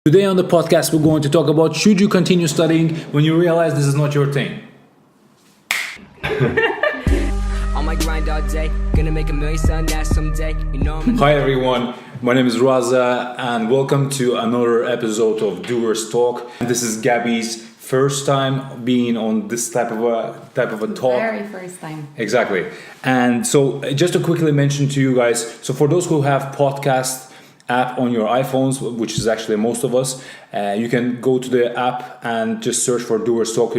Today on the podcast, we're going to talk about should you continue studying when you realize this is not your thing. On my grind all day, gonna make $1 million someday. You know Hi everyone, my name is Razza and welcome to another episode of DOERSTALK. This is Gabby's first time being on this type of a talk. Very first time. Exactly. And so just to quickly mention to you guys, so for those who have podcast app on your iPhones, which is actually most of us, you can go to the app and just search for DOERSTALK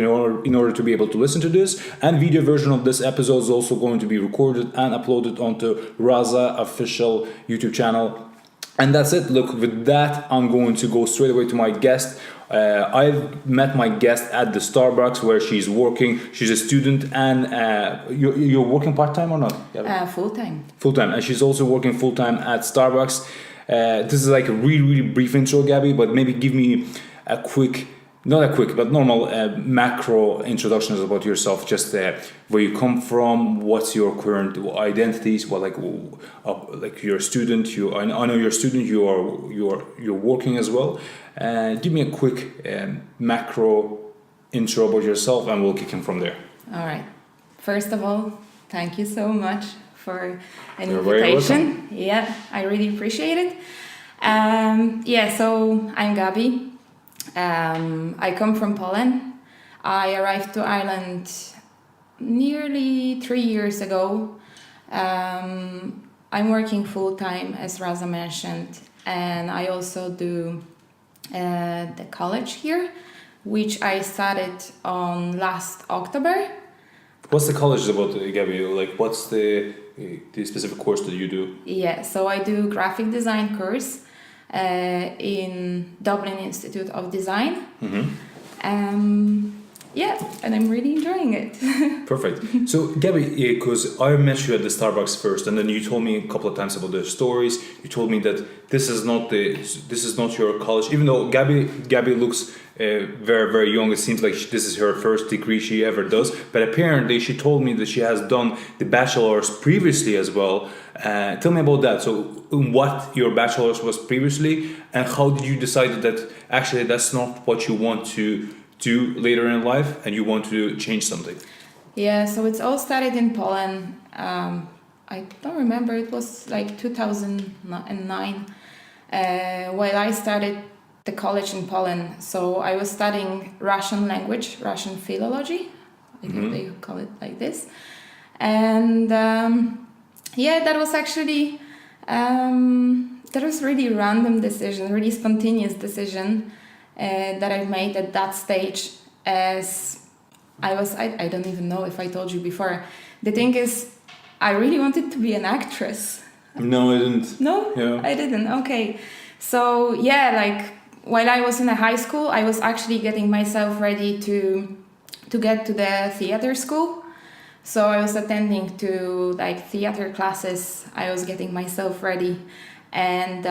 in order to be able to listen to this. And video version of this episode is also going to be recorded and uploaded onto Razza official YouTube channel. And that's it. Look, with that, I'm going to go straight away to my guest. I've met my guest at the Starbucks where she's working. She's a student and you're working part-time or not? Full-time. Full-time. And she's also working full-time at Starbucks. This is like a really brief intro, Gabby, but maybe give me normal macro introductions about yourself, just where you come from, what's your current identities, like you're a student, I know you're a student, you're working as well. Give me a quick macro intro about yourself and we'll kick in from there. All right. First of all, thank you so much for an You're very invitation. welcome. Yeah, I really appreciate it. So I'm Gabi. I come from Poland. I arrived to Ireland nearly 3 years ago. I'm working full-time, as Razza mentioned, and I also do the college here, which I started on last October. What's the college about, Gabby? Like, what's the specific course that you do? Yeah, so I do graphic design course in Dublin Institute of Design. Mm-hmm. And I'm really enjoying it. Perfect. So, Gabby, because I met you at the Starbucks first, and then you told me a couple of times about the stories. You told me that this is not your college, even though Gabby looks very young. It seems like this is her first degree she ever does. But apparently, she told me that she has done the bachelor's previously as well. Tell me about that. So, what your bachelor's was previously, and how did you decide that actually that's not what you want to do later in life, and you want to change something? Yeah, so it's all started in Poland. I don't remember, it was like 2009 while I started the college in Poland. So I was studying Russian language, Russian philology, I think they call it like this. And that was actually that was really random decision, really spontaneous decision that I made at that stage, as I don't even know if I told you before. The thing is, I really wanted to be an actress. No, I didn't. No? Yeah. I didn't. Okay. So, while I was in a high school, I was actually getting myself ready to get to the theater school. So I was attending to theater classes. I was getting myself ready. And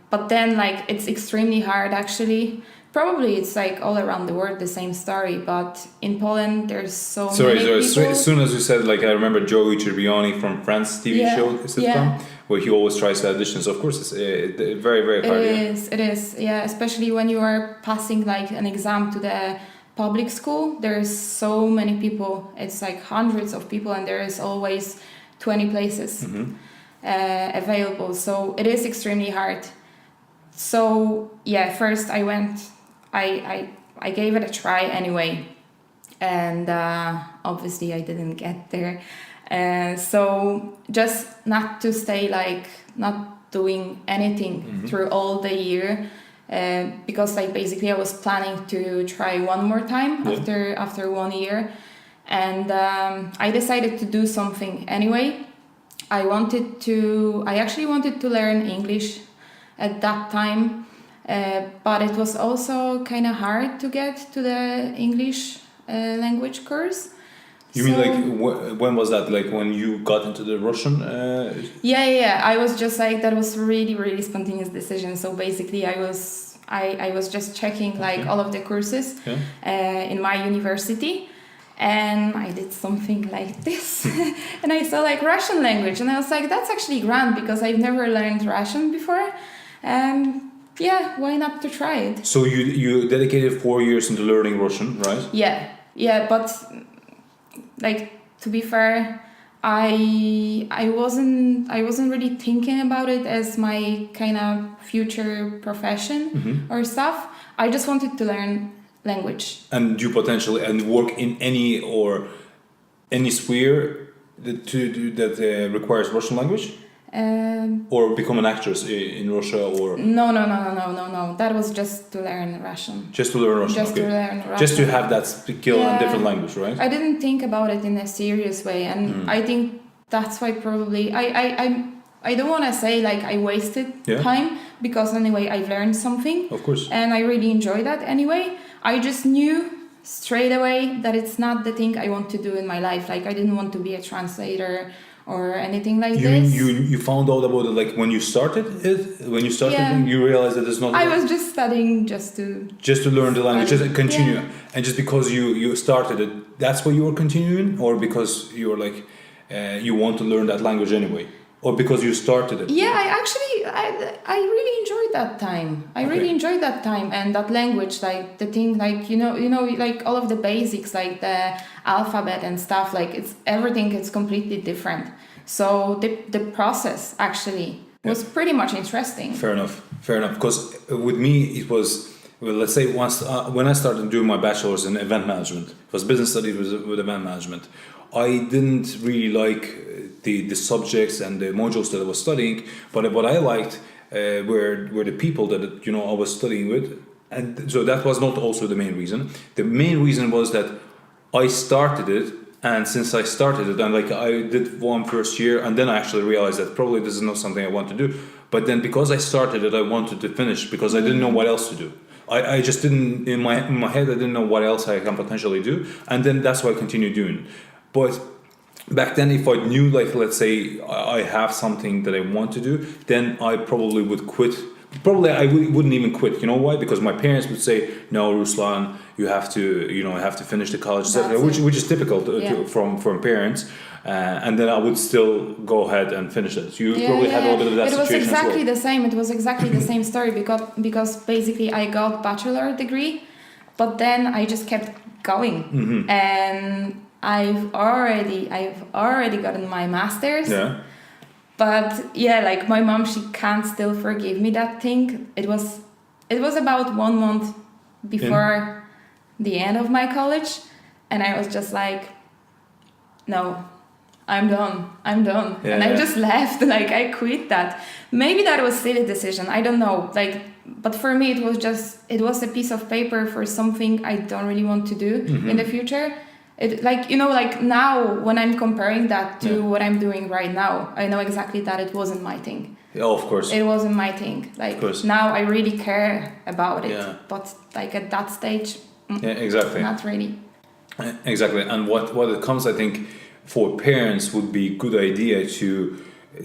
but then it's extremely hard actually. Probably it's all around the world the same story, but in Poland there's so many people. As soon as you said, I remember Joey Tribbiani from Friends TV show sitcom, where he always tries to audition. So of course it's very hard. It is, especially when you are passing an exam to the public school. There's so many people. It's hundreds of people, and there is always 20 places available. So it is extremely hard. So first I went. I gave it a try anyway, and obviously I didn't get there. So just not to stay not doing anything through all the year, because basically I was planning to try one more time after 1 year, and I decided to do something anyway. I actually wanted to learn English at that time. But it was also kind of hard to get to the English language course. You mean when was that? When you got into the Russian? Yeah. I was just that was really spontaneous decision. So basically, I was just checking all of the courses in my university, and I did something like this, and I saw Russian language, and I was that's actually grand because I've never learned Russian before. yeah, why not to try it? So you dedicated 4 years into learning Russian, right? Yeah, but like to be fair, I wasn't really thinking about it as my kind of future profession or stuff. I just wanted to learn language. And you potentially work in any sphere that requires Russian language, or become an actress in Russia, or No. That was just to learn Russian. just to learn Russian. Just to learn Russian. Just to have that skill in Yeah. different language, right? I didn't think about it in a serious way, and I think that's why probably I don't want to say like I wasted time, because anyway I've learned something, Of course. and I really enjoy that anyway. I just knew straight away that it's not the thing I want to do in my life. Like I didn't want to be a translator or anything like this. You found out about it like when you started it? When you started Yeah. you realized that it's not... I was just studying just to learn the language, just continue. Yeah. And just because you started it, that's why you were continuing? Or because you were like, you want to learn that language anyway? Or because you started it? Yeah, I really enjoyed that time. I really enjoyed that time and that language, like the thing, like you know, like all of the basics, like the alphabet and stuff. Like everything is completely different. So the process actually was pretty much interesting. Fair enough. Because with me it was, well, let's say once when I started doing my bachelor's in event management, it was business studies with event management. I didn't really like the subjects and the modules that I was studying, but what I liked were the people that I was studying with, and so that was not also the main reason. The main reason was that I started it, and since I started it, and like I did one first year, and then I actually realized that probably this is not something I want to do. But then because I started it, I wanted to finish because I didn't know what else to do. I just didn't, in my head, I didn't know what else I can potentially do, and then that's what I continued doing. But back then, if I knew, like, let's say I have something that I want to do, then I probably would quit. Probably I wouldn't even quit. You know why? Because my parents would say, "No, Ruslan, you have to finish the college," which is typical from parents. And then I would still go ahead and finish it. So you probably had a little bit of that situation. It was exactly as well. the same. It was exactly the same story because basically I got bachelor degree, but then I just kept going, and I've already gotten my master's. Yeah. But like my mom, she can't still forgive me that thing. It was about 1 month before the end of my college, and I was just like, no, I'm done. Yeah, and I just left, like I quit that. Maybe that was silly decision, I don't know. Like, but for me it was a piece of paper for something I don't really want to do in the future. It like now when I'm comparing that to what I'm doing right now, I know exactly that it wasn't my thing. Oh, of course. It wasn't my thing. Like now I really care about it. Yeah. But like at that stage, exactly. not really. Exactly. And what it comes, I think, for parents would be a good idea to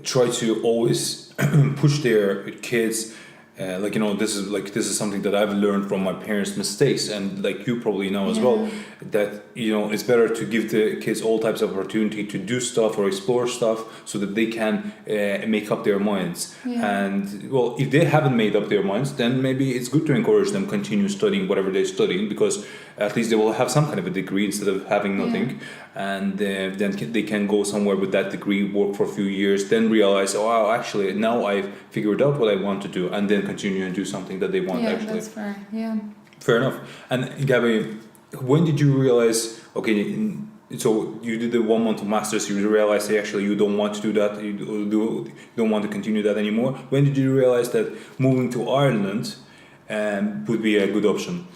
try to always push their kids. This is something that I've learned from my parents' mistakes, and like you probably know as well, that it's better to give the kids all types of opportunity to do stuff or explore stuff so that they can make up their minds. And well, if they haven't made up their minds, then maybe it's good to encourage them continue studying whatever they're studying, because at least they will have some kind of a degree instead of having nothing. And then they can go somewhere with that degree, work for a few years, then realize, oh wow, actually now I've figured out what I want to do, and then continue and do something that they want. Actually, that's fair. Fair enough. And Gabby, when did you realize? Okay, so you did the 1 month of masters. You realized that actually you don't want to do that. You don't want to continue that anymore. When did you realize that moving to Ireland would be a good option?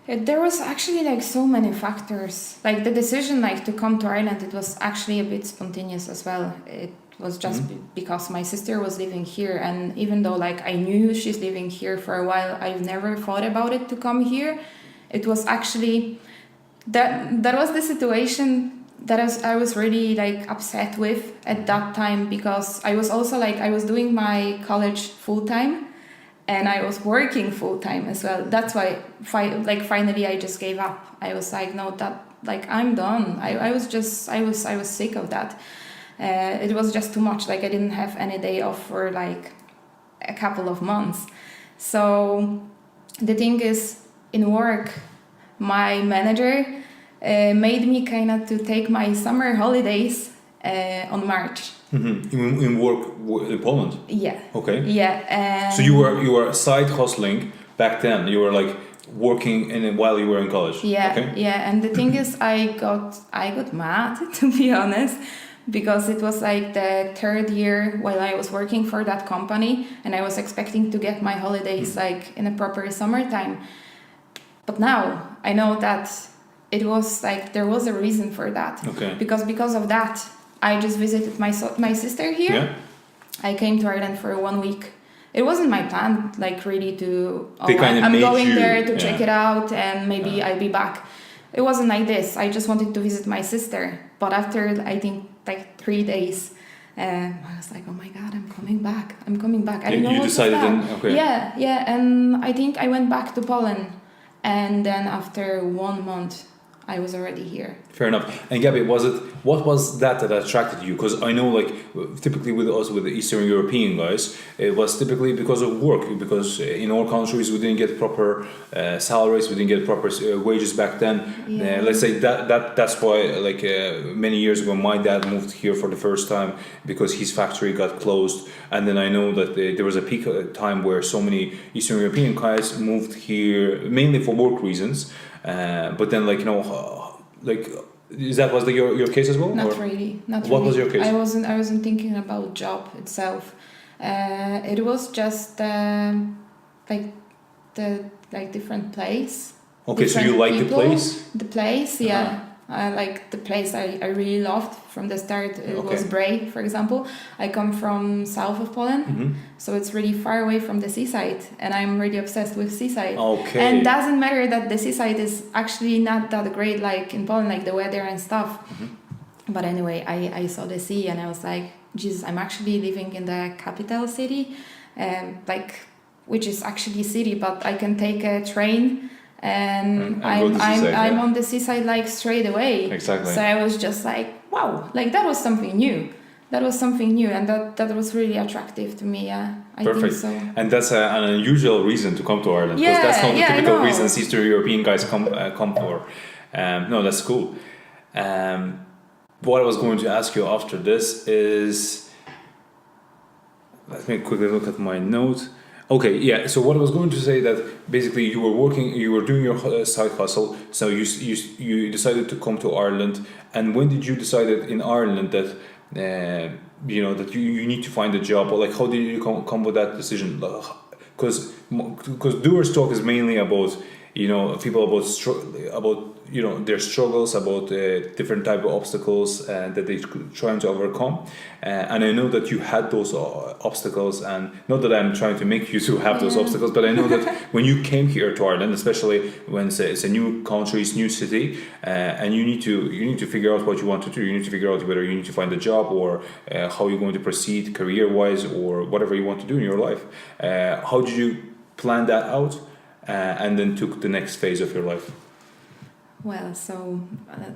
There was actually like so many factors. Like the decision like to come to Ireland, it was actually a bit spontaneous as well. It was just because my sister was living here, and even though like I knew she's living here for a while, I've never thought about it to come here. It was actually that was the situation that I was really like upset with at that time, because I was also like I was doing my college full time. And I was working full time as well. That's why, finally, I just gave up. I was like, no, I'm done. I was sick of that. It was just too much. Like I didn't have any day off for like a couple of months. So the thing is, in work, my manager made me kind of to take my summer holidays on March. Mm-hmm. In work in Poland. Yeah. Okay. Yeah. And So you were side hustling back then. You were like working while you were in college. Yeah. Okay. Yeah. And the thing is, I got mad, to be honest, because it was like the third year while I was working for that company, and I was expecting to get my holidays like in a proper summertime. But now I know that it was like there was a reason for that. Okay. Because of that, I just visited my sister here. Yeah. I came to Ireland for 1 week. It wasn't my plan, like really to. They kind of I'm made going you- there to yeah. check it out, and maybe I'll be back. It wasn't like this. I just wanted to visit my sister. But after I think like 3 days, I was like, oh my god, I'm coming back. I didn't know You what decided to start. then, okay. Yeah, and I think I went back to Poland, and then after 1 month, I was already here. Fair enough. And Gabby, what was that attracted you? Because I know, like, typically with the Eastern European guys, it was typically because of work. Because in all countries we didn't get proper salaries, we didn't get proper wages back then. Yeah. Let's say that's why, like, many years ago, my dad moved here for the first time because his factory got closed. And then I know that there was a peak time where so many Eastern European guys moved here mainly for work reasons. But then, like, you know, like, was your case as well? Not or? really. What was your case? I wasn't thinking about job itself. It was just like the different place. Okay, so you different like the people. place? The place, yeah. Uh-huh. I like the place. I really loved from the start. It Okay. was Bray, for example. I come from south of Poland, Mm-hmm. so it's really far away from the seaside, and I'm really obsessed with seaside. Okay. And doesn't matter that the seaside is actually not that great, like in Poland, like the weather and stuff. Mm-hmm. But anyway, I saw the sea and I was like, Jesus, I'm actually living in the capital city, like, which is actually city, but I can take a train and go to the seaside, I'm yeah. on the seaside like straight away. Exactly. So I was just like, wow, like that was something new. And that was really attractive to me. Yeah, I Perfect. think so. And that's an unusual reason to come to Ireland, because that's not the Yeah, I typical know. reasons Eastern European guys come for. No, that's cool. What I was going to ask you after this is, let me quickly look at my note. Okay, yeah. So what I was going to say, that basically you were doing your side hustle. So you decided to come to Ireland. And when did you decide in Ireland that that you need to find a job? Or like, how did you come with that decision? Because DOERSTALK is mainly about people about their struggles, about different type of obstacles that they're trying to overcome, and I know that you had those obstacles, and not that I'm trying to make you to have those obstacles, but I know that when you came here to Ireland, especially when it's a new country, it's a new city, and you need to figure out what you want to do. You need to figure out whether you need to find a job or how you're going to proceed career-wise or whatever you want to do in your life. How did you plan that out? And then took the next phase of your life? Well, so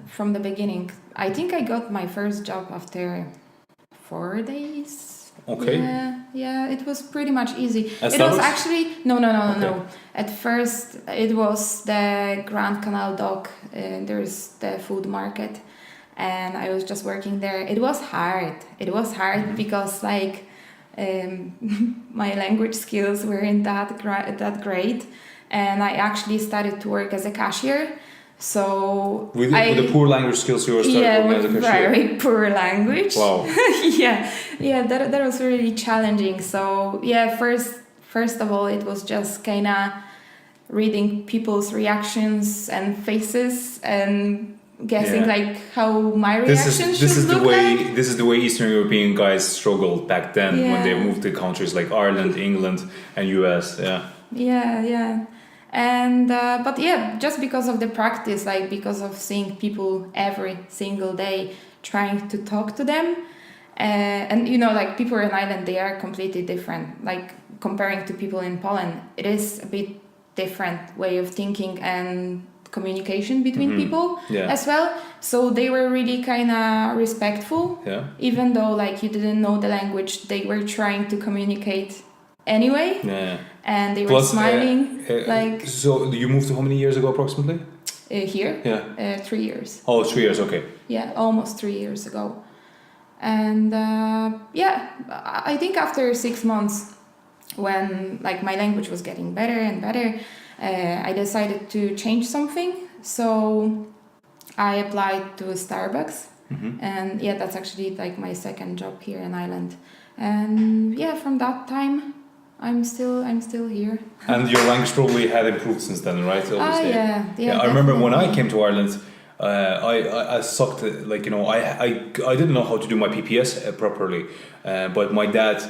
from the beginning, I think I got my first job after 4 days. Okay. Yeah, it was pretty much easy. At It was Starbucks? actually no. Okay. At first, it was the Grand Canal Dock. There's the food market, and I was just working there. It was hard. Because like my language skills weren't that great. And I actually started to work as a cashier. So With the poor language skills, you were starting working as a with cashier. very poor language. Wow. that was really challenging. So yeah, first of all, it was just kind of reading people's reactions and faces and guessing like how my reactions should look like. This is the way Eastern European guys struggled back then when they moved to countries like Ireland, England, and US. Yeah. And but yeah, just because of the practice, like because of seeing people every single day, trying to talk to them, and like people in Ireland, they are completely different. Like comparing to people in Poland, it is a bit different way of thinking and communication between people as well. So they were really kind of respectful, even though like you didn't know the language, they were trying to communicate anyway. Yeah. And they were Plus, smiling. So you moved to how many years ago approximately? Here? Yeah. 3 years. Oh, 3 years, okay. Yeah, almost 3 years ago. And I think after 6 months, when like my language was getting better and better, I decided to change something. So I applied to Starbucks. And yeah, that's actually like my second job here in Ireland. And yeah, from that time, I'm still here. And your language probably had improved since then, right? Obviously. Yeah. I remember when I came to Ireland, I sucked. Like, you know, I didn't know how to do my PPS properly, but my dad,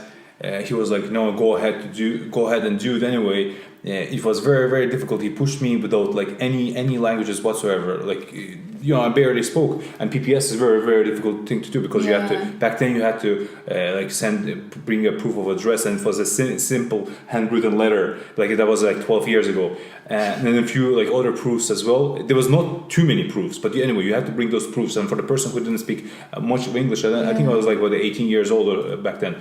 he was like, no, go ahead and do it anyway. It was very, very difficult. He pushed me without like any languages whatsoever. Like, you know, I barely spoke, and PPS is a very, very difficult thing to do because you had to. Back then, you had to bring a proof of address, and it was a simple handwritten letter. Like that was like 12 years ago, and then a few like other proofs as well. There was not too many proofs, but anyway, you had to bring those proofs. And for the person who didn't speak much of English, I think I was like 18 years old back then,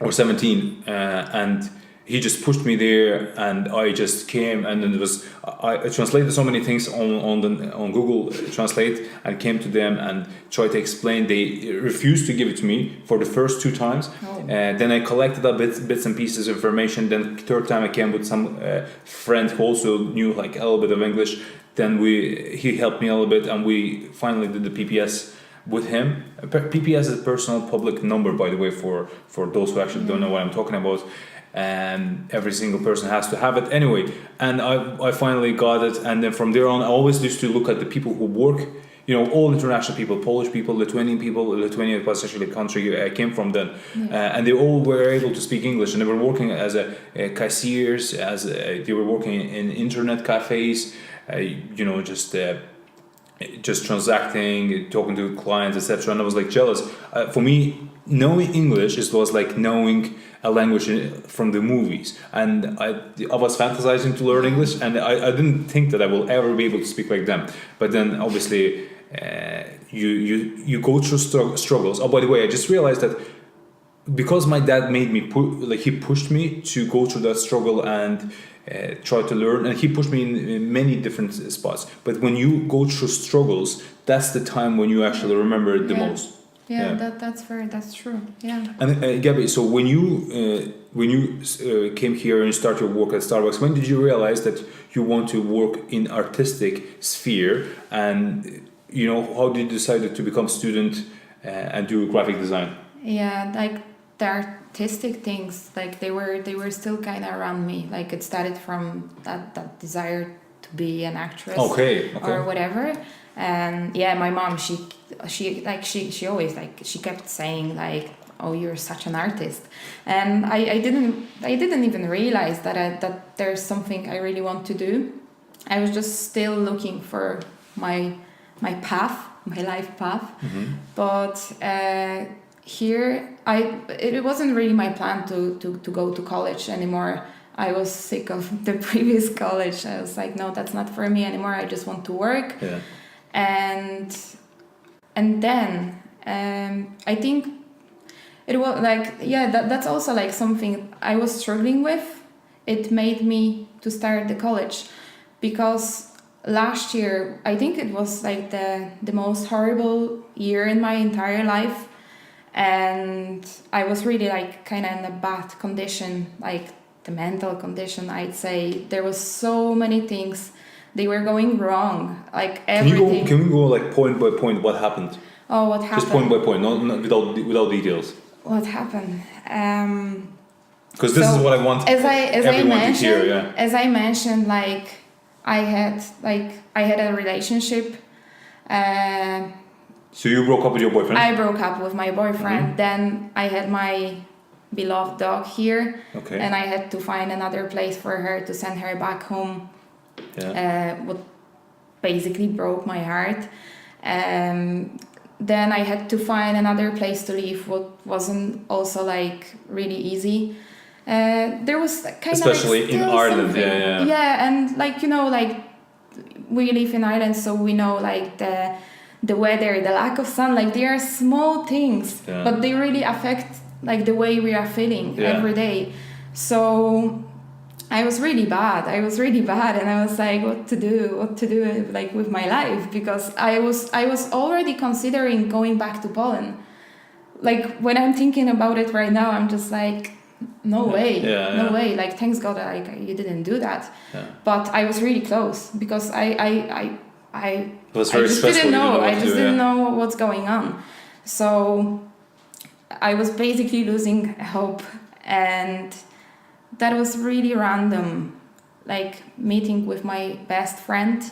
or 17, and he just pushed me there, and I just came, and then I translated so many things on Google Translate, and came to them and tried to explain. They refused to give it to me for the first 2 times. Then I collected bits and pieces of information. Then third time I came with some friend who also knew like a little bit of English. Then he helped me a little bit, and we finally did the PPS with him. PPS is a personal public number, by the way, for those who actually don't know what I'm talking about. And every single person has to have it anyway. And I finally got it, and then from there on, I always used to look at the people who work. You know, all international people, Polish people, Lithuanian people. Lithuania was actually the country I came from then, and they all were able to speak English, and they were working as a cashiers, they were working in internet cafes. You know, just transacting, talking to clients, etc. And I was like jealous. For me, knowing English was like knowing a language from the movies, and I was fantasizing to learn English, and I didn't think that I will ever be able to speak like them. But then obviously you go through struggles. Oh, by the way, I just realized that because my dad made me he pushed me to go through that struggle and try to learn, and he pushed me in many different spots. But when you go through struggles, that's the time when you actually remember it the most. That's true. Yeah. And Gabby, so when you came here and started your work at Starbucks, when did you realize that you want to work in artistic sphere, and you know, how did you decide to become student and do graphic design? Yeah, like the artistic things, like they were still kind of around me. Like it started from that desire to be an actress, or whatever. And yeah, my mom, she always she kept saying like, oh, you're such an artist. And I didn't even realize that there's something I really want to do. I was just still looking for my path, my life path. But here it wasn't really my plan to go to college anymore. I was sick of the previous college. I was like, no, that's not for me anymore. I just want to work. Yeah. And then I think it was like, that's also like something I was struggling with. It made me to start the college, because last year I think it was like the most horrible year in my entire life, and I was really like kind of in a bad condition, like the mental condition, I'd say. There was so many things. They were going wrong, like everything. Can we go like point by point? What happened? Oh, what happened? Just point by point, not without details. What happened? Because this is what I want everyone to hear. Yeah. As I mentioned, like I had a relationship. So you broke up with your boyfriend? I broke up with my boyfriend. Then I had my beloved dog here, and I had to find another place for her to send her back home. What basically broke my heart. Then I had to find another place to live, what wasn't also like really easy. There was kind especially of like in Ireland, and like, you know, like we live in Ireland, so we know like the weather, the lack of sun, like they are small things, but they really affect like the way we are feeling every day. So I was really bad. And I was like, what to do like with my life, because I was already considering going back to Poland. Like when I'm thinking about it right now, I'm just like, no way. Like, thanks God, you didn't do that. Yeah. But I was really close, because I just didn't know. I just didn't know what's going on. So I was basically losing hope, and that was really random, like meeting with my best friend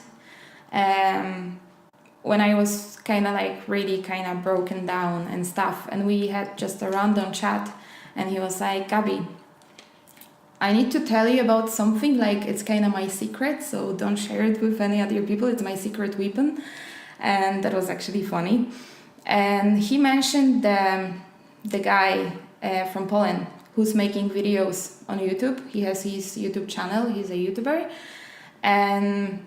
when I was kind of like really kind of broken down and stuff, and we had just a random chat, and he was like, Gabi, I need to tell you about something, like it's kind of my secret, so don't share it with any other people, it's my secret weapon. And that was actually funny. And he mentioned the guy from Poland who's making videos on YouTube. He has his YouTube channel, he's a YouTuber, and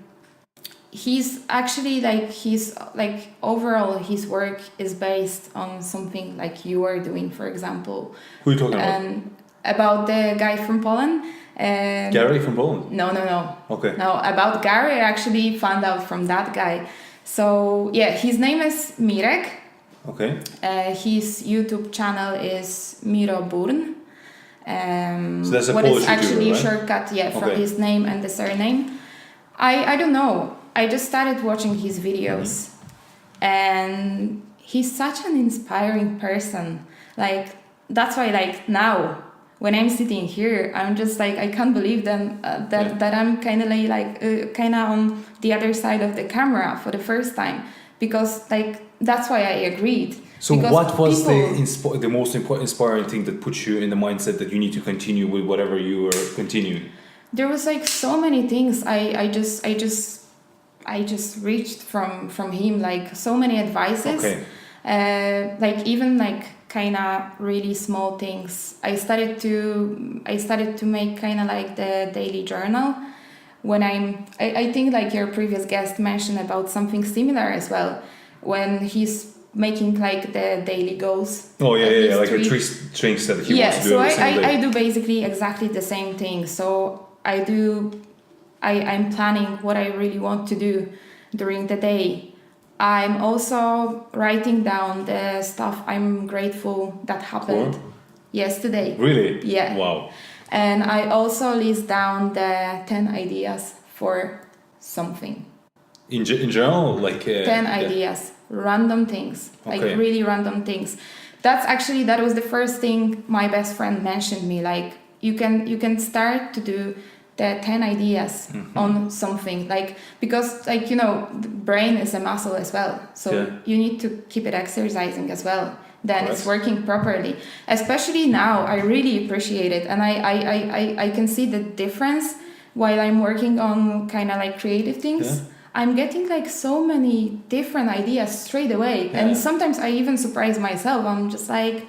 he's actually like overall his work is based on something like you are doing, for example. Who are you talking about? About the guy from Poland. Gary from Poland? No. Okay. No, about Gary, I actually found out from that guy. So yeah, his name is Mirek. Okay. His YouTube channel is Miro Burn. So that's a what Polish is actually YouTuber, right? shortcut, from his name and the surname. I don't know. I just started watching his videos, and he's such an inspiring person. Like, that's why, like, now when I'm sitting here, I'm just like, I can't believe that I'm kind of on the other side of the camera for the first time, because like that's why I agreed. So what was the most inspiring thing that put you in the mindset that you need to continue with whatever you were continuing? There was like so many things I just reached from him, like so many advices. Okay. Like even like kind of really small things. I started to make kind of like the daily journal when I think like your previous guest mentioned about something similar as well, when he's making like the daily goals. Oh yeah, like the three things that he wants to do. So I do basically exactly the same thing. So I'm planning what I really want to do during the day. I'm also writing down the stuff I'm grateful that happened yesterday. Really? Yeah. Wow. And I also list down the 10 ideas for something. In general, like 10 ideas, random things, like really random things. That was the first thing my best friend mentioned me. Like you can start to do the 10 ideas on something, like, because like, you know, the brain is a muscle as well, so you need to keep it exercising as well, then it's working properly. Especially now, I really appreciate it, and I can see the difference while I'm working on kind of like creative things. I'm getting like so many different ideas straight away, and sometimes I even surprise myself. I'm just like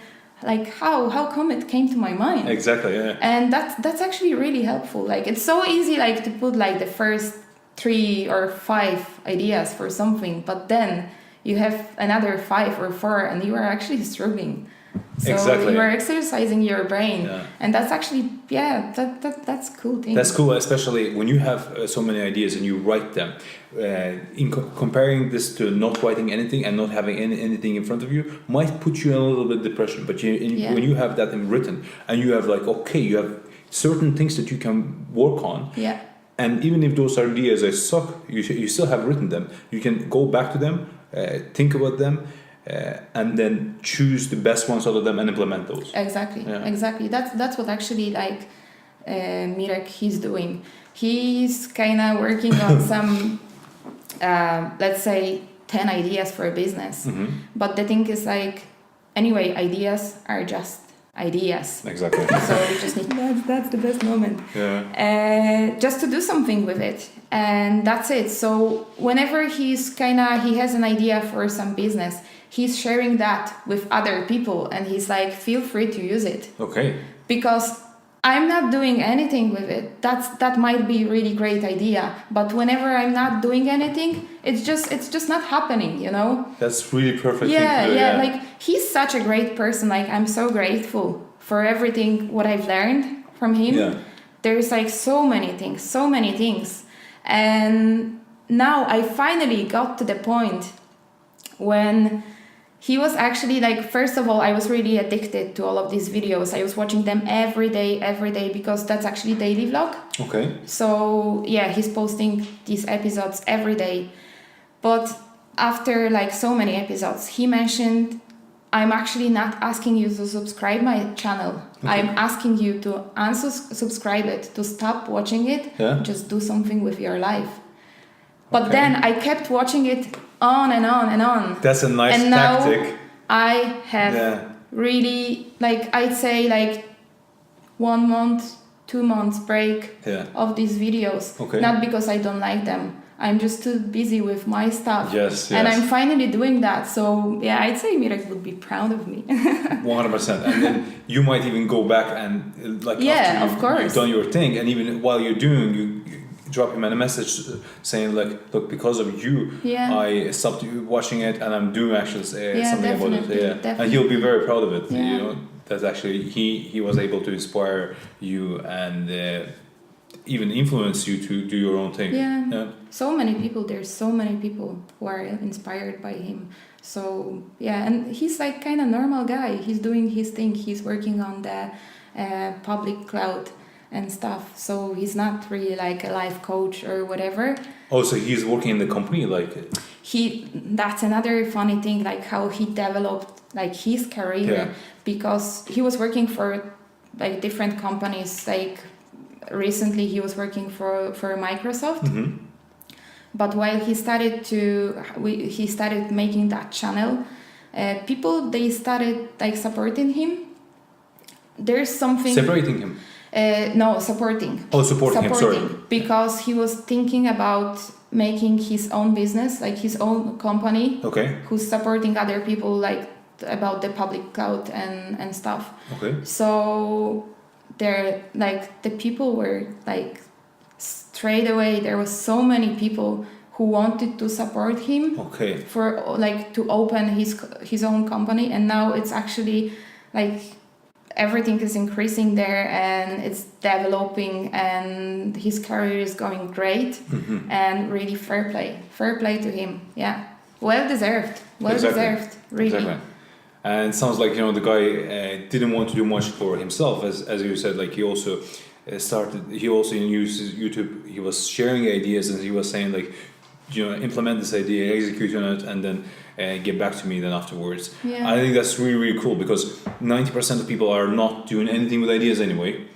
how come it came to my mind? Exactly, yeah. And that's actually really helpful. Like it's so easy like to put like the first 3 or 5 ideas for something, but then you have another 5 or 4 and you are actually struggling. So you are exercising your brain, and that's actually that's a cool thing. That's cool, especially when you have so many ideas and you write them. In comparing this to not writing anything and not having anything in front of you might put you in a little bit depression. But when you have that in written and you have like you have certain things that you can work on. Yeah. And even if those ideas suck, you still have written them. You can go back to them, think about them. And then choose the best ones out of them and implement those. Exactly. That's what actually like Mirek he's doing. He's kind of working on some let's say 10 ideas for a business. But the thing is like, anyway, ideas are just ideas. Exactly. So we just need that's the best moment. Just to do something with it, and that's it. So whenever he has an idea for some business, he's sharing that with other people, and he's like, feel free to use it. Okay. Because I'm not doing anything with it. That might be a really great idea, but whenever I'm not doing anything, it's just not happening, you know? That's really perfect. Yeah. Like he's such a great person. Like I'm so grateful for everything what I've learned from him. Yeah. There's like so many things. And now I finally got to the point when he was actually like, first of all, I was really addicted to all of these videos. I was watching them every day, because that's actually daily vlog. Okay. So yeah, he's posting these episodes every day. But after like so many episodes, he mentioned, I'm actually not asking you to subscribe my channel. Okay. I'm asking you to unsubscribe it, to stop watching it, Yeah. just do something with your life. But Okay. then I kept watching it on and on and on. That's a nice And now tactic. I have Yeah. really, like, I'd say like 1 month, 2 months break Yeah. of these videos. Okay. Not because I don't like them. I'm just too busy with my stuff. Yes, And yes. I'm finally doing that. So yeah, I'd say Mirek would be proud of me. 100%. And then you might even go back and like Yeah, after of course. you've done your thing, and even while you're doing, you drop him a message saying like, look, because of you, Yeah. I stopped watching it, and I'm doing actually Yeah, something about it. definitely, Yeah, definitely. and he'll be very proud of it. Yeah. You know, that actually he was able to inspire you and even influence you to do your own thing. Yeah. So many people, there's so many people who are inspired by him. So yeah, and he's like kind of normal guy. He's doing his thing. He's working on the public cloud and stuff. So he's not really like a life coach or whatever. Oh, so he's working in the company, like. That's another funny thing, like how he developed like his career. Yeah. Because he was working for like different companies. Like recently he was working for Microsoft. Mm-hmm. But while he started making that channel, people, they started like supporting him. There's something Separating him. no, supporting. Oh, supporting him, sorry. Because he was thinking about making his own business, like his own company, Okay. who's supporting other people like about the public cloud and stuff. Okay. So there, like the people were like straight away, there was so many people who wanted to support him Okay. for like to open his own company, and now it's actually like everything is increasing there and it's developing and his career is going great. Mm-hmm. And really fair play to him. Yeah, well deserved really. Exactly. And it sounds like, you know, the guy didn't want to do much for himself, as you said. Like he also uses YouTube. He was sharing ideas and he was saying like, you know, implement this idea, execute on it, and then get back to me then afterwards. Yeah. I think that's really, really cool, because 90% of people are not doing anything with ideas anyway.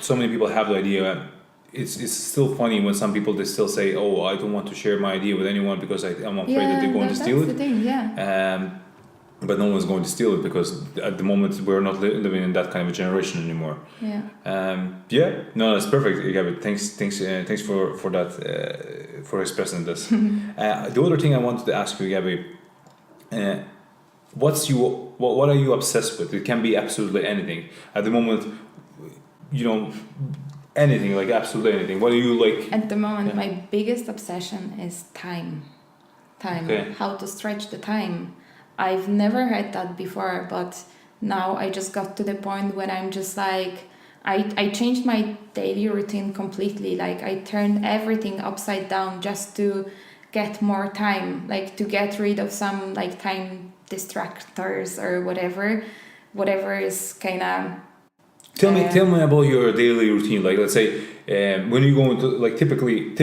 So many people have the idea. It's still funny when some people, they still say, oh, I don't want to share my idea with anyone because I'm afraid that they're going to steal that's it. the thing, yeah. But no one's going to steal it, because at the moment we're not living in that kind of a generation anymore. Yeah. No, that's perfect, Gabby. Thanks for that, for expressing this. The other thing I wanted to ask you, Gabby, what are you obsessed with? It can be absolutely anything. At the moment, you know, anything, like absolutely anything. What do you like? At the moment, my biggest obsession is time. Okay. How to stretch the time. I've never had that before, but now I just got to the point when I'm just like, I changed my daily routine completely. Like I turned everything upside down just to get more time, like to get rid of some like time distractors or whatever is kind of. Tell me about your daily routine. Like, let's say when you go into, like, typically,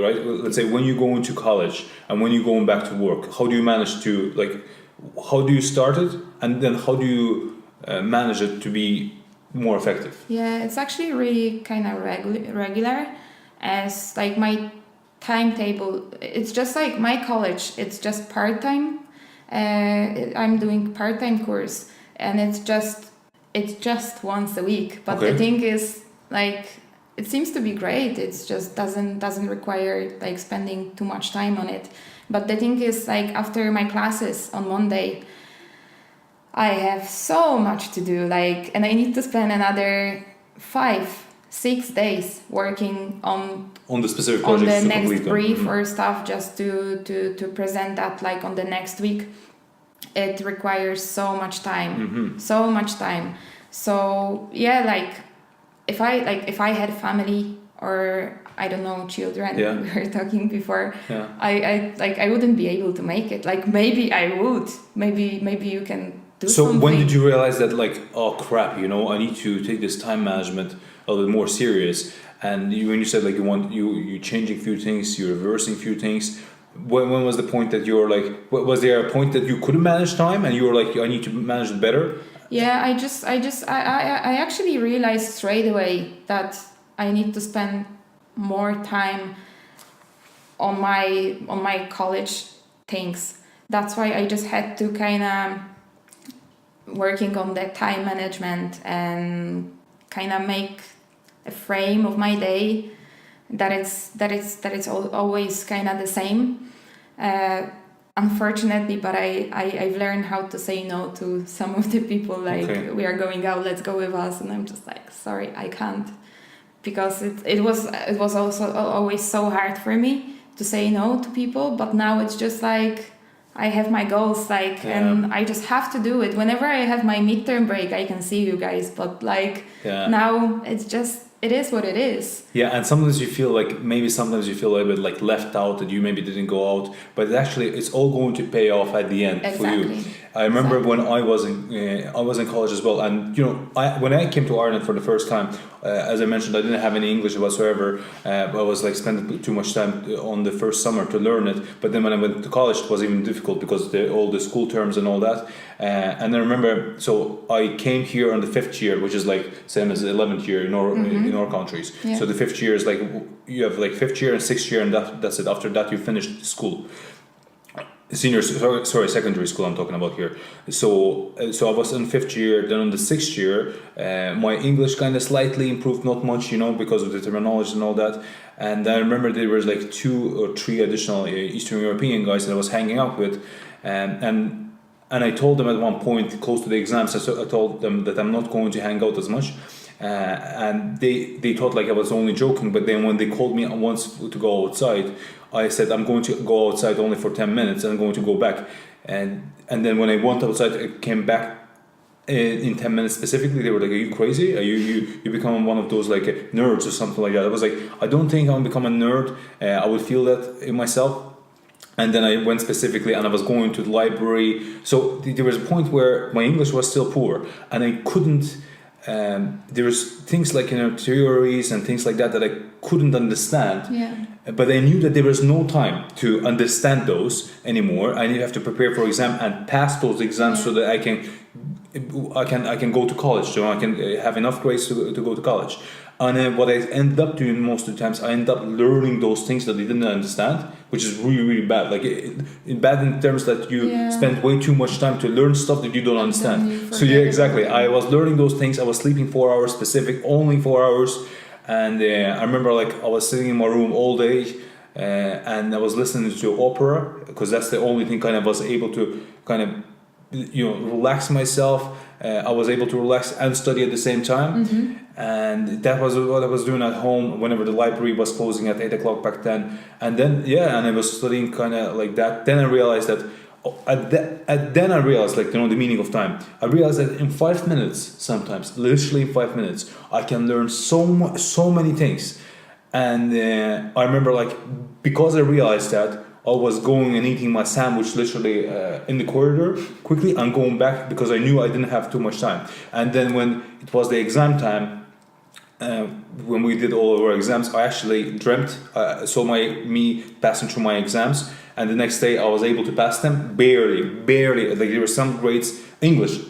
right? Let's say when you go into college and when you're going back to work, how do you manage to, like, how do you start it, and then how do you manage it to be more effective? Yeah, it's actually really kind of regular, as like my timetable. It's just like my college. It's just part-time. I'm doing part-time course, and it's just once a week. But Okay. the thing is, like, it seems to be great. It's just doesn't require like spending too much time on it. But the thing is, like, after my classes on Monday, I have so much to do, like, and I need to spend another 5-6 days working on the specific on projects the to next complete them. brief Mhm. or stuff, just to present that like on the next week. It requires so much time. So yeah, like if I had family or I don't know, children, Yeah. we were talking before, Yeah. I wouldn't be able to make it. Like maybe I would. Maybe you can do So something. when did you realize that, like, oh crap, you know, I need to take this time management a little more serious? And when you said like you changing a few things, you're reversing a few things. When was the point that you were like? Was there a point that you couldn't manage time and you were like, I need to manage it better? Yeah, I actually realized straight away that I need to spend more time on my college things. That's why I just had to kind of working on the time management and kind of make a frame of my day that it's always kind of the same. Unfortunately, but I've learned how to say no to some of the people, like, Okay. we are going out, let's go with us, and I'm just like, sorry, I can't, because it was also always so hard for me to say no to people, but now it's just like I have my goals, like, Yeah. and I just have to do it. Whenever I have my midterm break, I can see you guys, but like Yeah. now it's just, it is what it is. Yeah, and sometimes you feel like sometimes you feel a little bit like left out, that you maybe didn't go out, but actually it's all going to pay off at the end for you. Exactly. I remember Exactly. when I was in college as well, and you know, when I came to Ireland for the first time, as I mentioned, I didn't have any English whatsoever. I was like spending too much time on the first summer to learn it. But then when I went to college, it was even difficult because all the school terms and all that. And I remember, so I came here on the 5th year, which is like same as the 11th year in our countries. Yeah. So the 5th year is like you have like 5th year and 6th year, and that's it. After that, you finish school. Secondary school I'm talking about here. So I was in 5th year. Then on the 6th year, my English kind of slightly improved, not much, you know, because of the terminology and all that. And I remember there was like 2 or 3 additional Eastern European guys that I was hanging out with, and I told them at one point close to the exams, I told them that I'm not going to hang out as much. And they thought like I was only joking, but then when they called me once to go outside, I said I'm going to go outside only for 10 minutes and I'm going to go back, and then when I went outside, I came back in 10 minutes specifically. They were like, are you crazy? Are you become one of those like nerds or something like that? I was like, I don't think I'm become a nerd. I would feel that in myself. And then I went specifically and I was going to the library. So there was a point where my English was still poor and I couldn't, there was things like, you know, theories and things like that I couldn't understand. Yeah. But I knew that there was no time to understand those anymore. I have to prepare for exam and pass those exams so that I can go to college. So I can have enough grades to go to college. And then what I ended up doing most of the times, I ended up learning those things that I didn't understand, which is really, really bad. Like bad in terms that you spend way too much time to learn stuff that you don't understand. So yeah, exactly. I was learning those things. I was sleeping 4 hours specific, only 4 hours. And I remember like I was sitting in my room all day and I was listening to opera because that's the only thing kind of was able to kind of, you know, relax myself. I was able to relax and study at the same time. And that was what I was doing at home whenever the library was closing at 8 o'clock back then. And then, and I was studying kind of like that. Then I realized that, then I realized, like, you know, the meaning of time. I realized that in 5 minutes, sometimes, literally in 5 minutes, I can learn so many things. And I remember, like, because I realized that, I was going and eating my sandwich literally in the corridor quickly and going back because I knew I didn't have too much time. And then when it was the exam time, when we did all of our exams, I actually dreamt, saw me passing through my exams, and the next day I was able to pass them barely. Like there were some grades, English.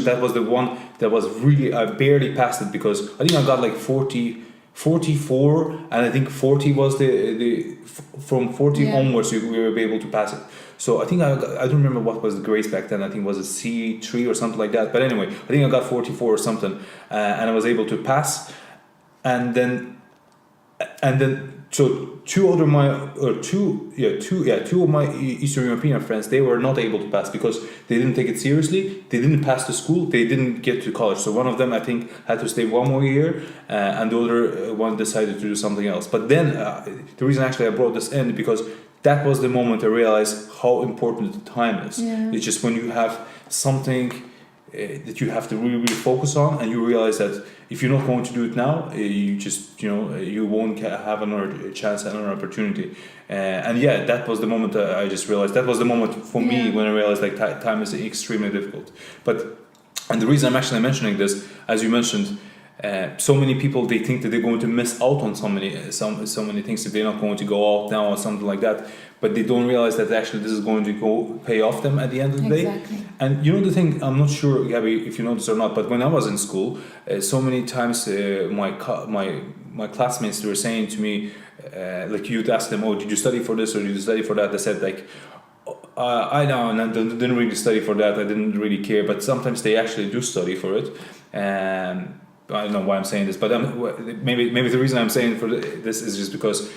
That was the one that was really, I barely passed it because I think I got like 44, and I think 40 was the from 40 onwards we were able to pass it. So I think I don't remember what was the grades back then. I think it was a C3 or something like that. But anyway, I think I got 44 or something, and I was able to pass. And then so two of my Eastern European friends, they were not able to pass because they didn't take it seriously. They didn't pass the school. They didn't get to college. So one of them, I think, had to stay 1 more year, and the other one decided to do something else. But then the reason actually I brought this in because that was the moment I realized how important the time is. It's just when you have something that you have to really, really focus on, and you realize that if you're not going to do it now, you just, you won't have another chance, another opportunity. And yeah, that was the moment I just realized. That was the moment for me when I realized like time is extremely difficult. And the reason I'm actually mentioning this, as you mentioned, so many people, they think that they're going to miss out on so many things if they're not going to go out now or something like that, but they don't realize that actually this is going to pay off them at the end of the day. And the thing, I'm not sure, Gabby, if you know this or not, but when I was in school, so many times my classmates, they were saying to me, like, you'd ask them, oh, did you study for this or did you study for that? They said like, I know, and I didn't really study for that, I didn't really care, but sometimes they actually do study for it. I don't know why I'm saying this, but maybe the reason I'm saying for this is just because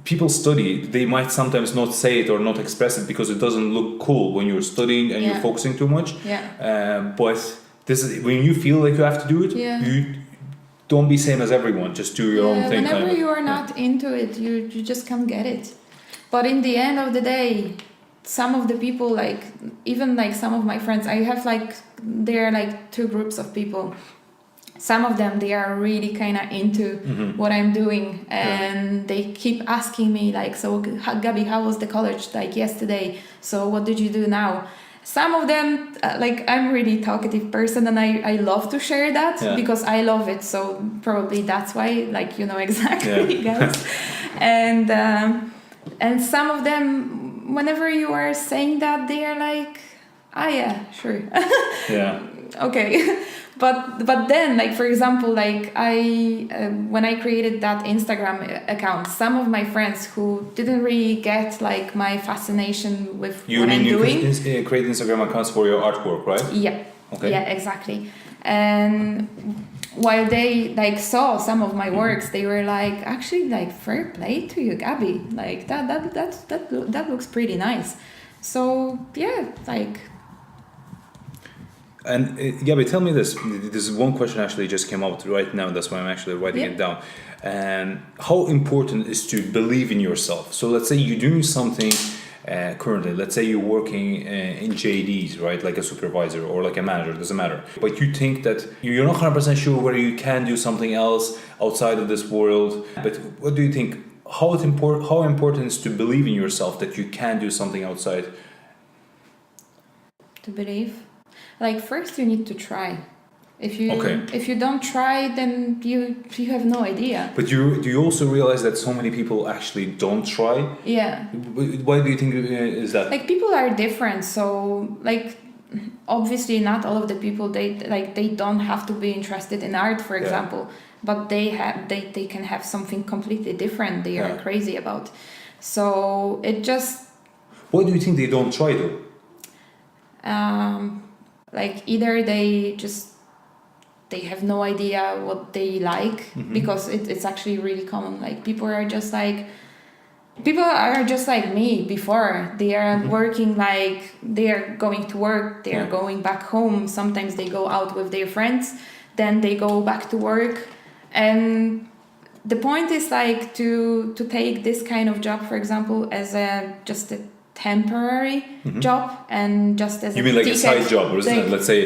people study. They might sometimes not say it or not express it because it doesn't look cool when you're studying and you're focusing too much. But this is when you feel like you have to do it. You don't be same as everyone. Just do your own thing. Whenever you are not into it, you just can't get it. But in the end of the day, some of the people, like even like some of my friends, I have like, there are like two groups of people. Some of them, they are really kind of into what I'm doing, and they keep asking me like, so Gabi, how was the college like yesterday? So what did you do now? Some of them, like I'm really talkative person, and I love to share that because I love it. So probably that's why, like, exactly, guys. And some of them, whenever you are saying that, they are like, yeah, sure. Okay. But then, like, for example, like when I created that Instagram account, some of my friends who didn't really get like my fascination with what I'm doing. You create Instagram accounts for your artwork, right? Yeah. Okay. Yeah, exactly. And while they like saw some of my works, they were like, actually, like, fair play to you, Gabby. Like that looks pretty nice. So yeah, like. And Gabby, tell me this. This is one question actually just came out right now. That's why I'm actually writing it down. And how important is to believe in yourself? So let's say you're doing something currently. Let's say you're working in JDs, right? Like a supervisor or like a manager, doesn't matter. But you think that you're not 100% sure whether you can do something else outside of this world. But what do you think? How important is to believe in yourself that you can do something outside? To believe? Like, first you need to try. If you don't try, then you have no idea. But do you also realize that so many people actually don't try? Yeah. Why do you think is that? Like, people are different. So, like, obviously not all of the people, they don't have to be interested in art, for example. But they can have something completely different they are crazy about. So it just. Why do you think they don't try though? Like, either they have no idea what they like, because it's actually really common. Like, people are just like me before. They are working, like, they are going to work, they are going back home. Sometimes they go out with their friends, then they go back to work. And the point is, like, to take this kind of job, for example, as just a temporary job, and just as you mean like a side job, or isn't it? Let's say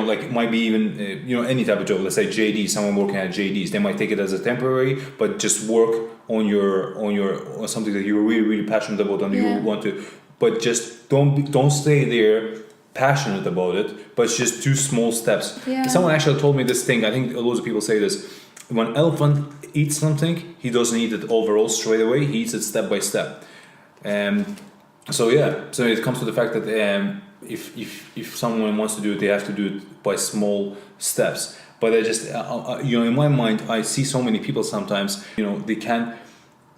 like it might be even any type of job. Let's say JD, someone working at JDs, they might take it as a temporary, but just work on something that you're really, really passionate about and you want to. But just don't stay there passionate about it, but just do small steps. Someone actually told me this thing. I think loads of people say this. When an elephant eats something, he doesn't eat it overall straight away. He eats it step by step. So it comes to the fact that if someone wants to do it, they have to do it by small steps. But I just in my mind, I see so many people sometimes they can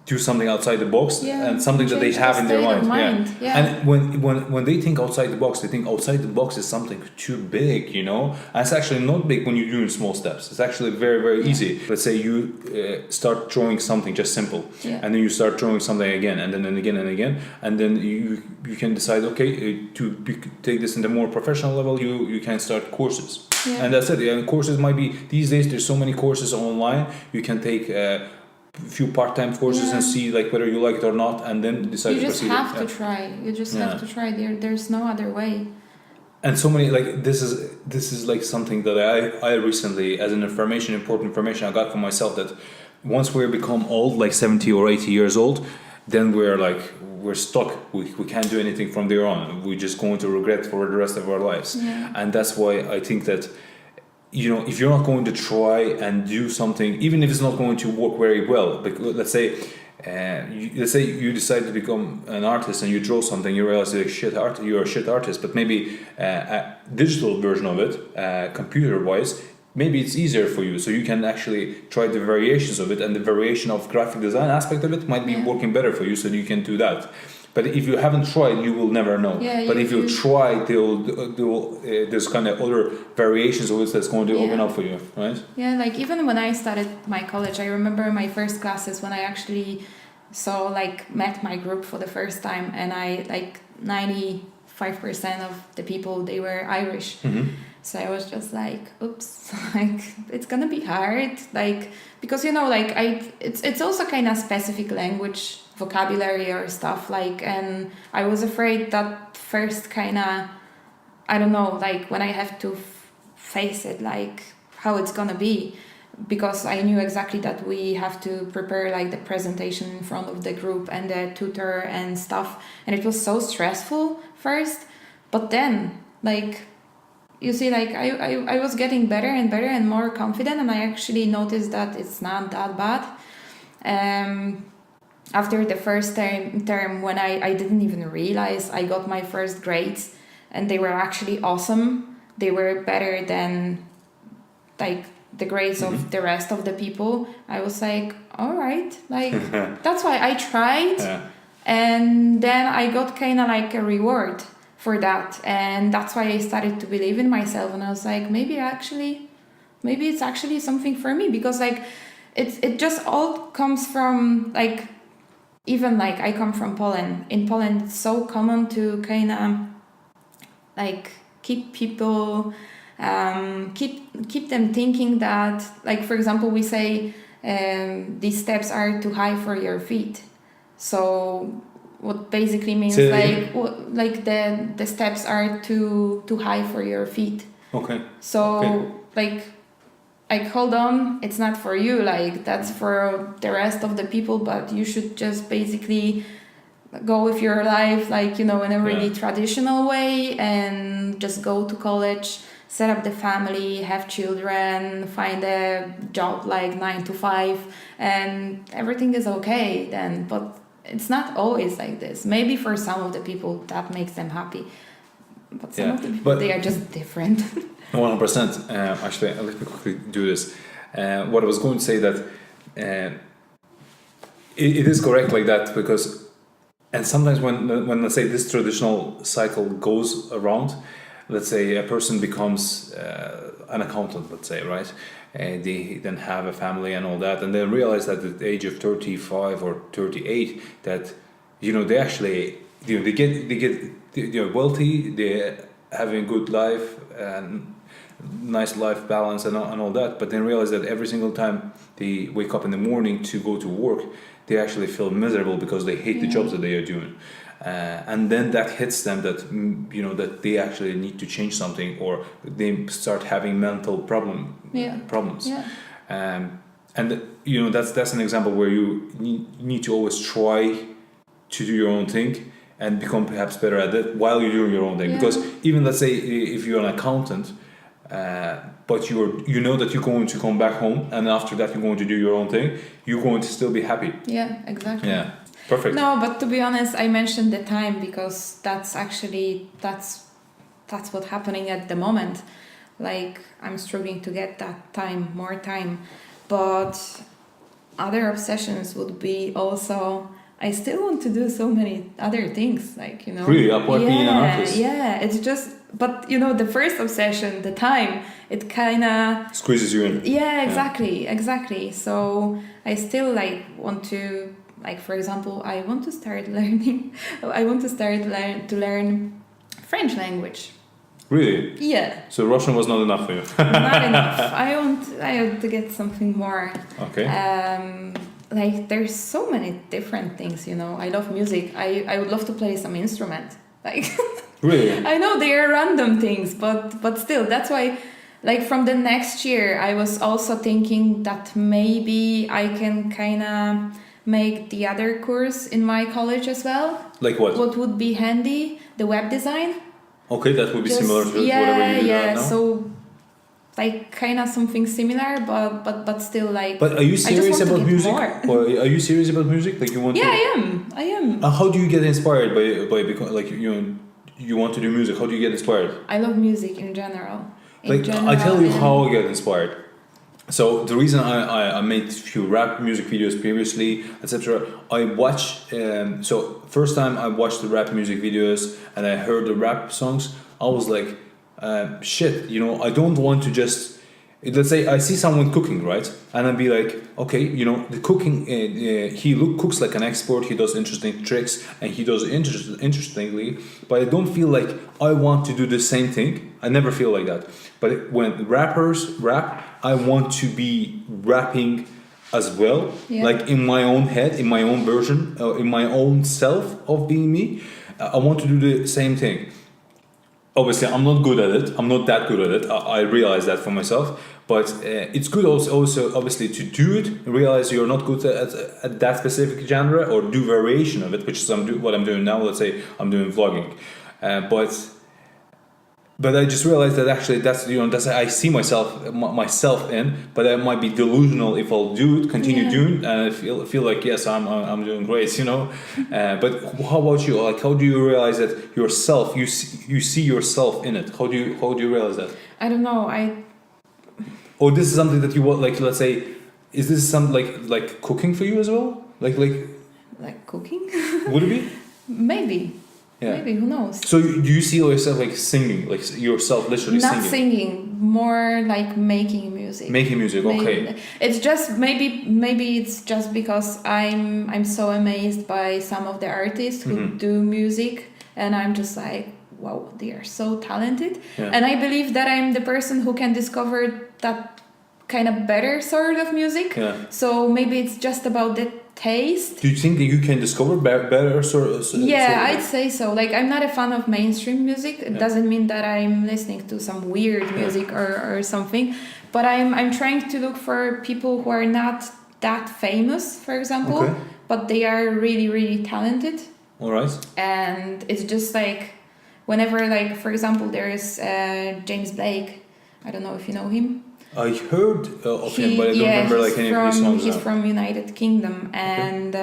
do something outside the box and something that they have in their mind. And when they think outside the box, they think outside the box is something too big, and it's actually not big when you're doing small steps. It's actually very, very easy. Let's say you start drawing something just simple, and then you start drawing something again, and then again and again, and then you can decide, okay, to take this in the more professional level, you can start courses. And that's it. And courses might be, these days there's so many courses online. You can take few part-time courses and see like whether you like it or not, and then decide to proceed. You just have to try. There's no other way. And so many, like, this is like something that I recently, as an important information I got for myself, that once we become old, like 70 or 80 years old, then we're stuck. We can't do anything from there on. We're just going to regret for the rest of our lives. Yeah. And that's why I think that, you know, if you're not going to try and do something, even if it's not going to work very well, because let's say you decide to become an artist and you draw something, you realize you're a shit artist, but maybe a digital version of it, computer-wise, maybe it's easier for you, so you can actually try the variations of it, and the variation of graphic design aspect of it might be working better for you, so you can do that. But if you haven't tried, you will never know. Yeah, but if you try, there's kind of other variations of it that's going to open up for you, right? Yeah, like even when I started my college, I remember my first classes when I actually met my group for the first time, and I 95% of the people, they were Irish. Mm-hmm. So I was just like, oops, like it's gonna be hard, like, because you know, like it's also kind of specific language, vocabulary or stuff, like, and I was afraid that first kind of, I don't know, like when I have to face it, like how it's gonna be, because I knew exactly that we have to prepare like the presentation in front of the group and the tutor and stuff, and it was so stressful first, but then like, you see, like I was getting better and better and more confident, and I actually noticed that it's not that bad. After the first term when I didn't even realize I got my first grades, and they were actually awesome. They were better than like the grades of the rest of the people. I was like, all right, like that's why I tried, and then I got kind of like a reward for that, and that's why I started to believe in myself, and I was like, maybe it's actually something for me, because like it just all comes from like, even like I come from Poland. In Poland it's so common to kind of like keep people keep them thinking that, like, for example, we say these steps are too high for your feet, so what basically means like the steps are too high for your feet. Okay. So like hold on, it's not for you, like that's for the rest of the people, but you should just basically go with your life, like, you know, in a really traditional way, and just go to college, set up the family, have children, find a job like 9 to 5, and everything is okay then. But it's not always like this. Maybe for some of the people that makes them happy, but some of the people, they are just different. 100%. Actually, let me quickly do this. What I was going to say that it is correct like that, because, and sometimes when let's say this traditional cycle goes around, let's say a person becomes an accountant, let's say, right? They then have a family and all that, and then realize that at the age of 35 or 38, that, you know, they actually, you know, they get wealthy, they're having a good life and nice life balance and all that, but then realize that every single time they wake up in the morning to go to work, they actually feel miserable because they hate the jobs that they are doing. And then that hits them that, you know, that they actually need to change something, or they start having mental problems. And you know, that's an example where you need to always try to do your own thing and become perhaps better at it while you're doing your own thing. Because even, let's say, if you're an accountant, but you know that you're going to come back home, and after that you're going to do your own thing, you're going to still be happy. Yeah, exactly. Yeah. Perfect. No, but to be honest, I mentioned the time because that's what's happening at the moment. Like, I'm struggling to get that more time. But other obsessions would be also, I still want to do so many other things, like, you know. Really, apart being an artist. Yeah, it's just, but you know, the first obsession, the time, it kind of squeezes you in. Yeah, exactly. So I still like want to. Like, for example, I want to start learning. to learn French language. Really? Yeah. So Russian was not enough for you. Not enough. I want to get something more. Okay. Like, there's so many different things, you know. I love music. I would love to play some instrument. Like, Really? I know they are random things, but still, that's why, like from the next year, I was also thinking that maybe I can kind of make the other course in my college as well. Like what? What would be handy? The web design. Okay, that would be similar to whatever you do now. So like kind of something similar, but still like. But are you serious about music? More. Or are you serious about music? Like you want? Yeah, to... I am. How do you get inspired by because like you want to do music? How do you get inspired? I love music in general. I tell you how I get inspired. So the reason I made a few rap music videos previously, etc. I watch. So first time I watched the rap music videos and I heard the rap songs, I was like, shit. I don't want to just. Let's say I see someone cooking, right? And I'd be like, okay, the cooking. Cooks like an expert. He does interesting tricks and he does interestingly. But I don't feel like I want to do the same thing. I never feel like that. But when rappers rap, I want to be rapping as well, like in my own head, in my own version, in my own self of being me. I want to do the same thing. Obviously, I'm not good at it. I'm not that good at it. I realize that for myself. But it's good also obviously to do it, realize you're not good at that specific genre or do variation of it, which is what I'm doing now. Let's say I'm doing vlogging. But I just realized that actually that's I see myself in, but I might be delusional if I'll continue doing, and I feel like yes, I'm doing great, But how about you? Like, how do you realize that yourself? You see yourself in it. How do you realize that? I don't know. Or this is something that you want, like, let's say, is this something like cooking for you as well? Like cooking? Would it be? Maybe. Yeah. Maybe, who knows? So do you see yourself like singing, like yourself literally singing? Not singing, more like making music. Making music, okay. It's just maybe it's just because I'm so amazed by some of the artists who do music, and I'm just like, wow, they are so talented. Yeah. And I believe that I'm the person who can discover that kind of better sort of music. Yeah. So maybe it's just about the taste. Do you think that you can discover better sort of? I'd say so. Like, I'm not a fan of mainstream music. It doesn't mean that I'm listening to some weird music or something, but I'm trying to look for people who are not that famous, for example, but they are really, really talented. All right. And it's just like, whenever, like, for example, there is James Blake. I don't know if you know him. I heard of him, but I don't remember like any of his songs. He's from United Kingdom, and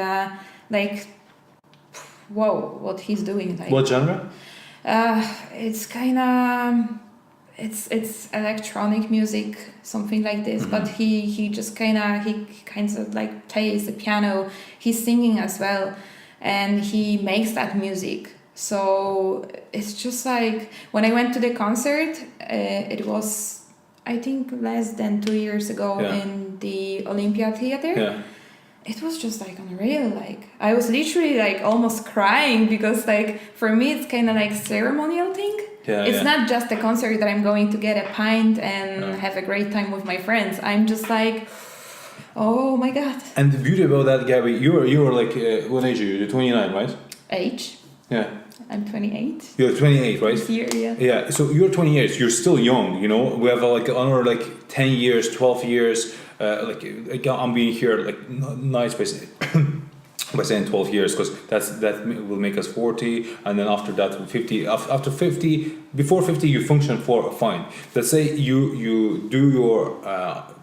whoa, what he's doing! Like, what genre? It's kind of it's electronic music, something like this. But he kind of like plays the piano. He's singing as well, and he makes that music. So it's just like, when I went to the concert, it was, I think, less than 2 years ago in the Olympia Theater. Yeah. It was just like unreal. Like, I was literally like almost crying, because like for me it's kind of like ceremonial thing. It's not just a concert that I'm going to get a pint and have a great time with my friends. I'm just like, oh my god. And the beauty about that, Gabby, you were like, what age are you? You're 29, right? Age? Yeah. I'm 28. You're 28, right? This year, yeah. Yeah, so you're 20 years. You're still young, We have like another like 10 years, 12 years. Like I'm being here like nice by saying 12 years, because that will make us 40, and then after that 50. After 50, before 50, you function for fine. Let's say you do your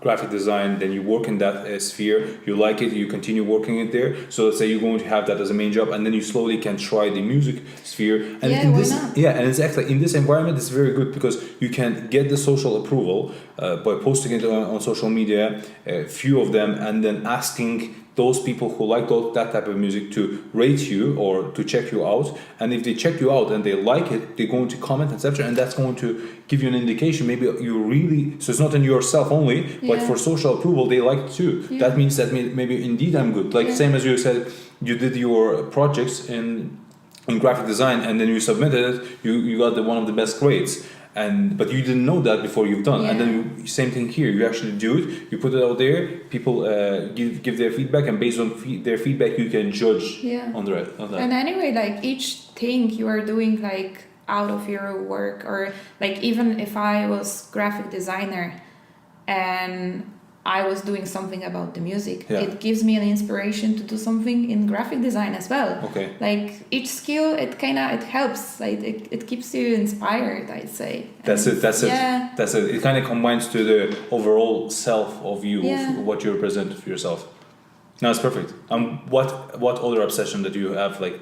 graphic design, then you work in that sphere, you like it, you continue working it there. So let's say you're going to have that as a main job, and then you slowly can try the music sphere. And and exactly in this environment, it's very good, because you can get the social approval by posting it on social media, few of them, and then asking those people who like that type of music to rate you or to check you out. And if they check you out and they like it, they're going to comment, etc. And that's going to give you an indication. Maybe you really, so it's not in yourself only, but for social approval, they like it too. Yeah. That means that maybe indeed I'm good. Like same as you said, you did your projects in graphic design, and then you submitted it, you got one of the best grades. But you didn't know that before you've done. And then same thing here. You actually do it. You put it out there. People give their feedback, and based on their feedback, you can judge on that. And anyway, like, each thing you are doing, like, out of your work, or like even if I was graphic designer and I was doing something about the music, it gives me an inspiration to do something in graphic design as well. Okay. Like each skill, it helps. Like it keeps you inspired, I'd say. That's it. It kind of combines to the overall self of you, of what you represent for yourself. No, it's perfect. What other obsession that you have, like,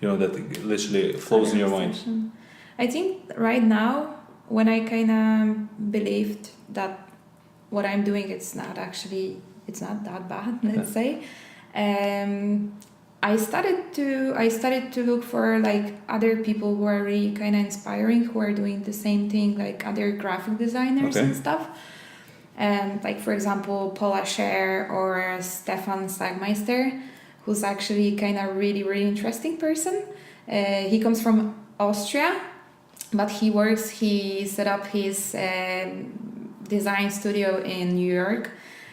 you know, that literally flows in your mind? I think right now, when I kind of believed that what I'm doing, it's not that bad, let's say. I started to look for like other people who are really kind of inspiring, who are doing the same thing, like other graphic designers and stuff. Like for example, Paula Scher or Stefan Sagmeister, who's actually kind of really interesting person. He comes from Austria, but he set up his design studio in New York,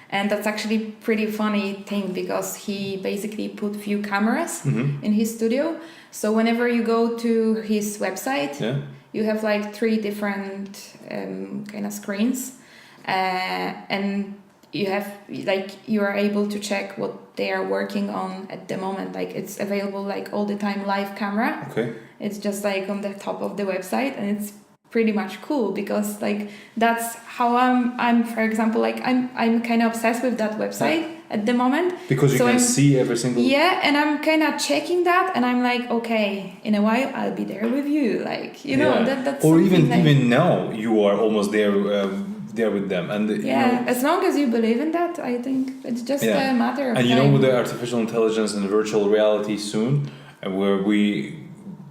and that's actually pretty funny thing because he basically put few cameras in his studio. So whenever you go to his website, you have like 3 different kind of screens, and you are able to check what they are working on at the moment. Like it's available like all the time, live camera. It's just like on the top of the website, and it's pretty much cool because like that's how I'm for example, like I'm kind of obsessed with that website at the moment, because you can see every single and I'm kind of checking that, and I'm like, okay, in a while I'll be there with you, like, you know, that's, or even now you are almost there with them, and you know, as long as you believe in that, I think it's just a matter of and time. you know, with the artificial intelligence and virtual reality soon, where we,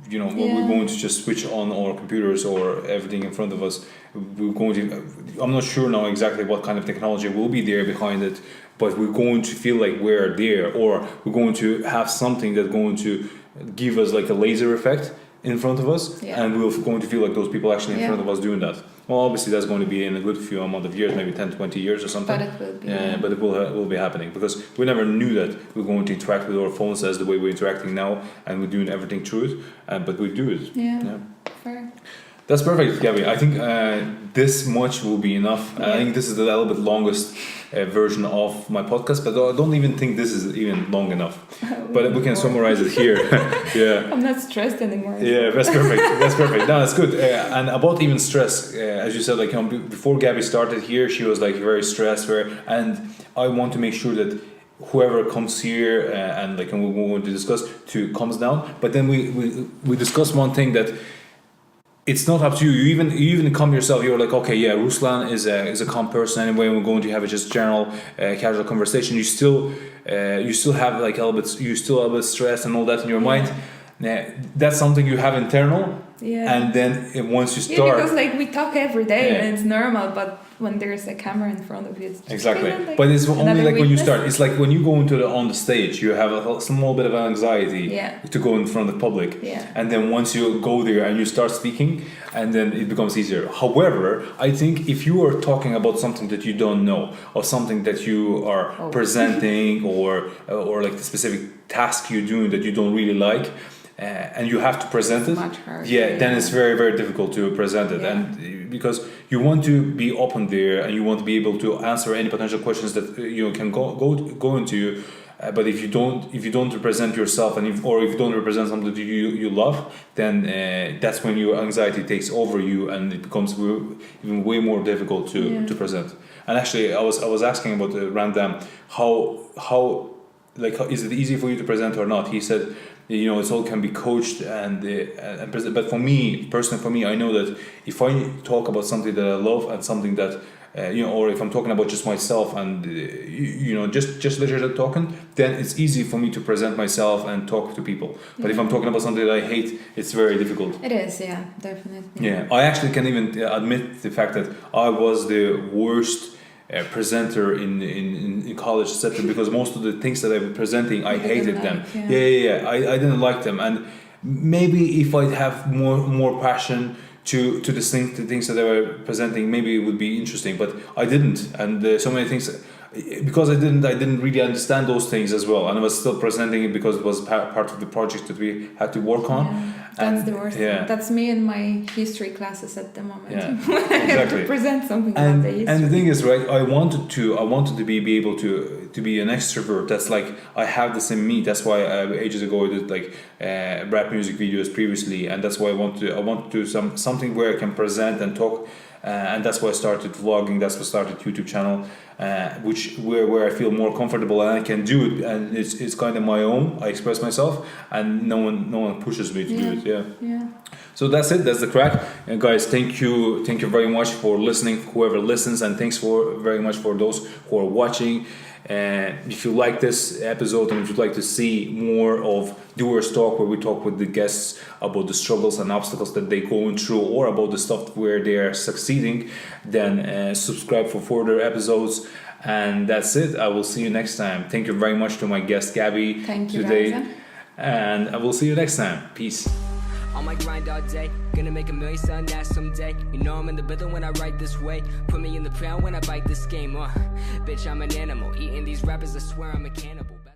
you know, we're going to just switch on our computers or everything in front of us. We're going to, I'm not sure now exactly what kind of technology will be there behind it, but we're going to feel like we're there, or we're going to have something that's going to give us like a laser effect in front of us, and we're going to feel like those people actually in front of us doing that. Well, obviously that's going to be in a good few amount of years, maybe 10, 20 years or something. But it will be. But it will be happening, because we never knew that we're going to interact with our phones as the way we're interacting now, and we're doing everything through it, but we do it. Yeah. Fair. That's perfect, Gabby. I think this much will be enough. I think this is the little bit longest version of my podcast, but I don't even think this is even long enough. But we can summarize it here. I'm not stressed anymore. Yeah, that's perfect. That's perfect. No, that's good. And about even stress, as you said, like, you know, before Gabby started here, she was like very stressed. And I want to make sure that whoever comes here and like, and we want to discuss comes down. But then we discuss one thing, that it's not up to you. You even come yourself. You're like, okay, yeah, Ruslan is a calm person anyway. We're going to have a just general casual conversation. You still have like a little bit stress and all that in your mind. That's something you have internal. And then once you start, because like we talk every day and it's normal, but when there's a camera in front of you, it's just exactly. like, but it's only like when you start. It's like when you go on the stage, you have a small bit of anxiety to go in front of the public, and then once you go there and you start speaking, and then it becomes easier. However, I think if you are talking about something that you don't know, or something that you are presenting, or like the specific task you're doing that you don't really like, and you have to present it, much harder, then it's very, very difficult to present it, and because you want to be open there, and you want to be able to answer any potential questions that you can go into. But if you don't represent yourself, or if you don't represent something that you love, then that's when your anxiety takes over you, and it becomes even way more difficult to present. And actually, I was asking about Randam, how is it easy for you to present or not? He said, you know, it all can be coached and but for me personally, I know that if I talk about something that I love and something that or if I'm talking about just myself and just literally talking, then it's easy for me to present myself and talk to people. But if I'm talking about something that I hate, it's very difficult. It is, definitely. I actually can even admit the fact that I was the worst presenter in college, etc., because most of the things that I was presenting, I hated them. I didn't like them, and maybe if I have more passion to the things that I were presenting, maybe it would be interesting, but I didn't, and so many things. because I didn't really understand those things as well, and I was still presenting it because it was part of the project that we had to work on. That's the worst. Yeah. That's me in my history classes at the moment. Yeah, I have to present something about the history. And the thing is, right, I wanted to be able to be an extrovert. That's like, I have this in me. That's why ages ago I did like rap music videos previously, and that's why I want to do something where I can present and talk. And that's why I started vlogging. That's why I started YouTube channel, where I feel more comfortable and I can do it, and it's kind of my own. I express myself, and no one pushes me to do it. Yeah. So that's it. That's the crack. And guys, thank you very much for listening. Whoever listens, and thanks very much for those who are watching. And if you like this episode, and if you'd like to see more of DOERSTALK, where we talk with the guests about the struggles and obstacles that they're going through, or about the stuff where they are succeeding, then subscribe for further episodes. And that's it. I will see you next time. Thank you very much to my guest Gabby today. Razza. And I will see you next time. Peace. On my grind all day, gonna make $1 million selling that someday. You know I'm in the rhythm when I write this way. Put me in the ground when I bite this game. Bitch, I'm an animal. Eating these rappers, I swear I'm a cannibal.